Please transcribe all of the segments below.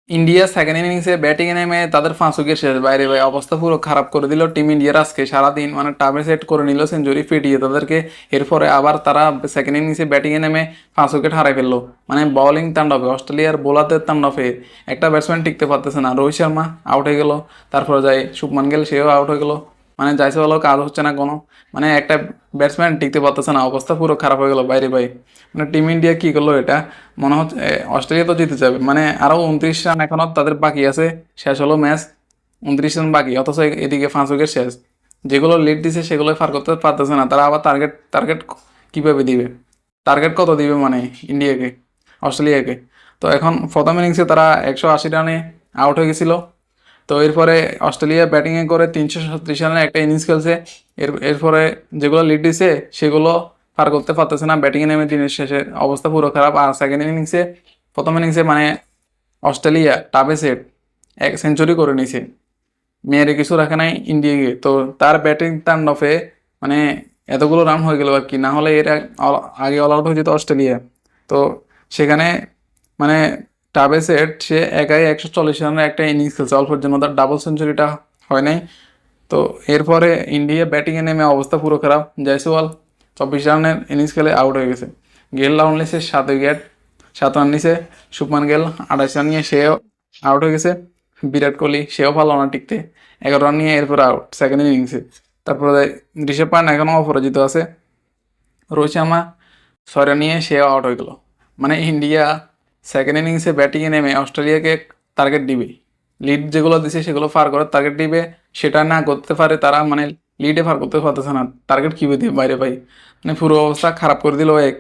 India second ইনিংসে ব্যাটিংয়ে নেমে তাদের 5 উইকেট শেষ, বাইরে ভাই অবস্থা পুরো খারাপ করে দিল টিম ইন্ডিয়ার আজকে সারাদিন, মানে টার্গেট সেট করে নিল সেঞ্চুরি পিটিয়ে তাদেরকে। এরপরে আবার তারা সেকেন্ড ইনিংসে ব্যাটিংয়ে নেমে 5 উইকেট হারাই ফেললো। মানে বোলিং তাণ্ডবে, অস্ট্রেলিয়ার বোলারদের তাণ্ডবে একটা ব্যাটসম্যান টিকতে পারতেছে না। রোহিত শর্মা আউট হয়ে গেল, তারপরে যায় শুভমান গিল, সেও আউট হয়ে গেল। মানে যাইছে ভালো কাজ হচ্ছে না কোনো, মানে একটা ব্যাটসম্যান টিকতে পারতেছে না, অবস্থা পুরো খারাপ হয়ে গেল বাইরে ভাই। মানে টিম ইন্ডিয়া কি করলো এটা, মনে হচ্ছে অস্ট্রেলিয়া তো জিতে যাবে, মানে আরো 29 রান এখনো তাদের বাকি আছে, শেষ হলো ম্যাচ, 29 রান বাকি, অথচ এদিকে 5 উইকেট শেষ। যেগুলো লিড দিছে সেগুলো পার করতে পারতেছে না তারা, আবার টার্গেট টার্গেট কিভাবে দিবে, টার্গেট কত দিবে মানে ইন্ডিয়াকে, অস্ট্রেলিয়াকে। তো এখন প্রথম ইনিংসে তারা 180 রানে আউট হয়ে গেছিল। তো এরপরে অস্ট্রেলিয়া ব্যাটিংয়ে করে 337 রানের একটা ইনিংস খেলছে। এরপরে যেগুলো লিড দিছে সেগুলো পার করতে পারতেছে না, ব্যাটিংয়ে নেমে দিনের শেষে অবস্থা পুরো খারাপ। আর সেকেন্ড ইনিংসে, প্রথম ইনিংসে মানে অস্ট্রেলিয়া টাবে সেট এক সেঞ্চুরি করে নিছে, মেয়েরে কিছু রাখে নাই ইন্ডিয়াকে। তো তার ব্যাটিং তাণ্ডবে মানে এতগুলো রান হয়ে গেল আর কি, না হলে এর আগে অল আউট হয়ে যেত অস্ট্রেলিয়া। তো সেখানে মানে টাবে সেট সে একাই 140 রানের একটা ইনিংস খেলছে, অল্পের জন্য তার ডাবল সেঞ্চুরিটা হয় নাই। তো এরপরে ইন্ডিয়া ব্যাটিংয়ে নেমে অবস্থা পুরো খারাপ। জয়সওয়াল 24 রানের ইনিংস খেলে আউট হয়ে গেছে। গেল রাউন্ড নিয়েছে 7 উইকেট, 7 রান নিছে। শুভমান গেল 28 রান নিয়ে সেও আউট হয়ে গেছে। বিরাট কোহলি সেও ভালো না টিকতে, 11 রান নিয়ে এরপর আউট সেকেন্ড ইনিংসে। তারপরে ঋষভ পান্ট এখনও অপরাজিত আছে। রোহিত শর্মা 6 রান নিয়ে সেও আউট হয়ে গেল। মানে ইন্ডিয়া সেকেন্ড ইনিংসে ব্যাটিংয়ে নেমে অস্ট্রেলিয়াকে টার্গেট দিবে, লিড যেগুলো দিছে সেগুলো পার করে টার্গেট দিবে, সেটা না করতে পারে তারা, মানে লিডে পার করতে পারতেছে না, টার্গেট কী দিবে বাইরে ভাই। মানে পুরো অবস্থা খারাপ করে দিল এক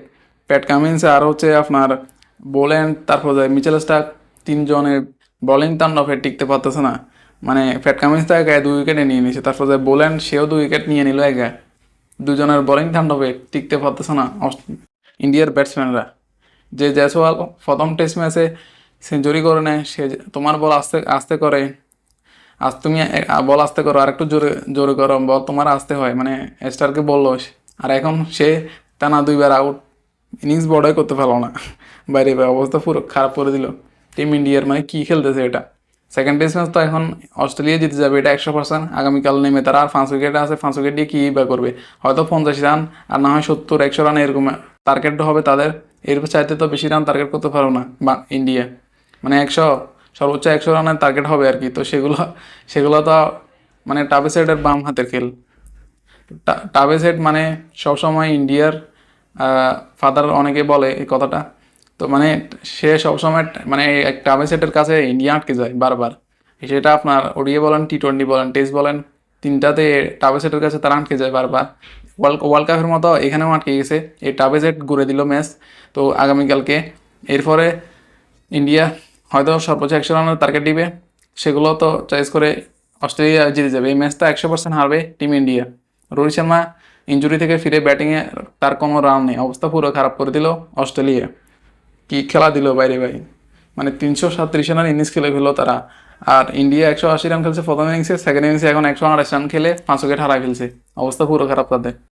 প্যাট কামিন্স আর হচ্ছে আপনার বোল্যান্ড, তারপর যায় মিচেল স্টার্ক, তিনজনের বোলিং তাণ্ডবে টিকতে পারতেছে না। মানে প্যাট কামিন্স তো একা 2 উইকেটে নিয়ে নিয়েছে, তারপর যায় বোল্যান্ড সেও 2 উইকেট নিয়ে নিল একা। দুজনের বোলিং তাণ্ডবে টিকতে পারতেছে না ইন্ডিয়ার ব্যাটসম্যানরা। যে জয়সওয়াল প্রথম টেস্ট ম্যাচে সেঞ্চুরি করে নেয়, সে তোমার বল আস্তে আস্তে করে, আজ তুমি বল আস্তে করো, আর একটু জোরে জোরে করো, বল তোমার আসতে হয়, মানে স্টারকে বললো আর এখন সে টানা 2বার আউট, ইনিংস বড়ই করতে পারলো না বাইরে অবস্থা পুরো খারাপ করে দিল টিম ইন্ডিয়ার। মানে কি খেলতেছে এটা। সেকেন্ড টেস্ট ম্যাচ তো এখন অস্ট্রেলিয়া জিতে যাবে এটা 100%। আগামীকাল নেমে তারা আর 5 উইকেটে আছে, 5 উইকেট দিয়ে কী বা করবে, হয়তো 50 রান আর না হয় 70-100 রান এরকম টার্গেট হবে তাদের। এর চাইতে তো বেশি রান টার্গেট করতে পারো না বা ইন্ডিয়া, মানে 100, সর্বোচ্চ 100 রানের টার্গেট হবে আর কি। তো সেগুলো সেগুলো তো মানে টাবে সাইডের বাম হাতের খেল। টাবে সাইড মানে সবসময় ইন্ডিয়ার ফাদার, অনেকে বলে এই কথাটা। তো মানে সে সবসময় মানে এক টাবে সেটের কাছে ইন্ডিয়া আটকে যায় বারবার। সেটা আপনার ওডিআই বলেন, টি20 বলেন, টেস্ট বলেন, তিনটাতে টাবে সেটের কাছে তারা আটকে যায় বারবার। ওয়ার্ল্ড কাপের মতো এখানেও আটকে গেছে, এই টাবে সেট ঘুরে দিল ম্যাচ। তো আগামীকালকে এরপরে ইন্ডিয়া হয়তো সর্বোচ্চ 100 রানের টার্গেট দিবে, সেগুলো তো চয়েস করে অস্ট্রেলিয়া জিতে যাবে। এই ম্যাচটা 100% হারবে team India. Rohit Sharma injury থেকে ফিরে ব্যাটিংয়ে তার কোনো রান নেই, অবস্থা পুরো খারাপ করে দিল অস্ট্রেলিয়া। কি খেলা দিল বাইরে ভাই, মানে 337 রানের ইনিংস খেলে ফেললো তারা। আর ইন্ডিয়া 180 রান খেলছে প্রথম ইনিংসে, সেকেন্ড ইনিংসে এখন 128 রান খেলে 5 উইকেট হারাই ফেলছে, অবস্থা পুরো খারাপ তাদের।